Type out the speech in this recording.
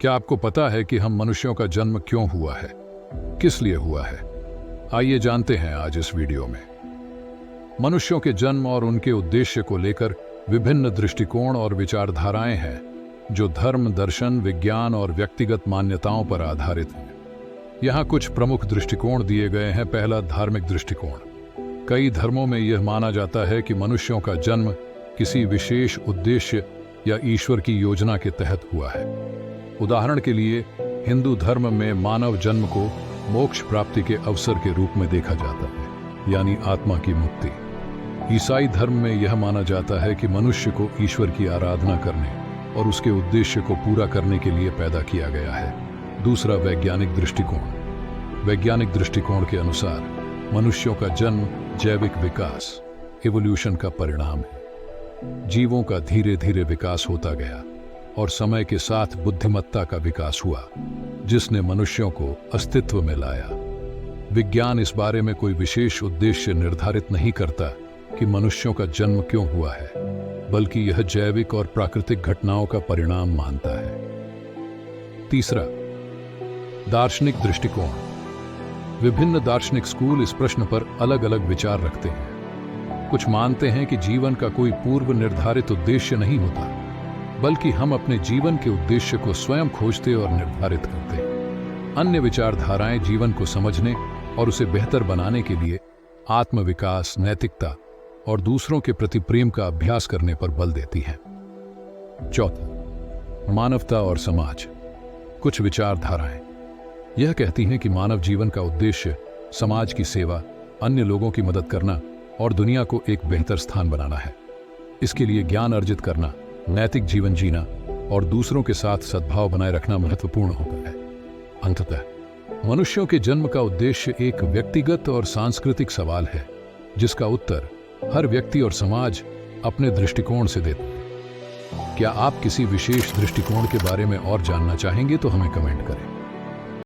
क्या आपको पता है कि हम मनुष्यों का जन्म क्यों हुआ है, किस लिए हुआ है? आइए जानते हैं आज इस वीडियो में। मनुष्यों के जन्म और उनके उद्देश्य को लेकर विभिन्न दृष्टिकोण और विचारधाराएं हैं, जो धर्म, दर्शन, विज्ञान और व्यक्तिगत मान्यताओं पर आधारित हैं। यहाँ कुछ प्रमुख दृष्टिकोण दिए गए हैं। पहला, धार्मिक दृष्टिकोण। कई धर्मों में यह माना जाता है कि मनुष्यों का जन्म किसी विशेष उद्देश्य या ईश्वर की योजना के तहत हुआ है। उदाहरण के लिए, हिंदू धर्म में मानव जन्म को मोक्ष प्राप्ति के अवसर के रूप में देखा जाता है, यानी आत्मा की मुक्ति। ईसाई धर्म में यह माना जाता है कि मनुष्य को ईश्वर की आराधना करने और उसके उद्देश्य को पूरा करने के लिए पैदा किया गया है। दूसरा, वैज्ञानिक दृष्टिकोण। वैज्ञानिक दृष्टिकोण के अनुसार मनुष्यों का जन्म जैविक विकास, इवोल्यूशन का परिणाम है। जीवों का धीरे धीरे विकास होता गया और समय के साथ बुद्धिमत्ता का विकास हुआ, जिसने मनुष्यों को अस्तित्व में लाया। विज्ञान इस बारे में कोई विशेष उद्देश्य निर्धारित नहीं करता कि मनुष्यों का जन्म क्यों हुआ है, बल्कि यह जैविक और प्राकृतिक घटनाओं का परिणाम मानता है। तीसरा, दार्शनिक दृष्टिकोण। विभिन्न दार्शनिक स्कूल इस प्रश्न पर अलग अलग विचार रखते हैं। कुछ मानते हैं कि जीवन का कोई पूर्व निर्धारित उद्देश्य नहीं होता, बल्कि हम अपने जीवन के उद्देश्य को स्वयं खोजते और निर्धारित करते हैं। अन्य विचारधाराएं जीवन को समझने और उसे बेहतर बनाने के लिए आत्मविकास, नैतिकता और दूसरों के प्रति प्रेम का अभ्यास करने पर बल देती हैं। चौथा, मानवता और समाज। कुछ विचारधाराएं यह कहती हैं कि मानव जीवन का उद्देश्य समाज की सेवा, अन्य लोगों की मदद करना और दुनिया को एक बेहतर स्थान बनाना है। इसके लिए ज्ञान अर्जित करना, नैतिक जीवन जीना और दूसरों के साथ सद्भाव बनाए रखना महत्वपूर्ण होता है। अंततः, मनुष्यों के जन्म का उद्देश्य एक व्यक्तिगत और सांस्कृतिक सवाल है, जिसका उत्तर हर व्यक्ति और समाज अपने दृष्टिकोण से देते हैं। क्या आप किसी विशेष दृष्टिकोण के बारे में और जानना चाहेंगे तो हमें कमेंट करें।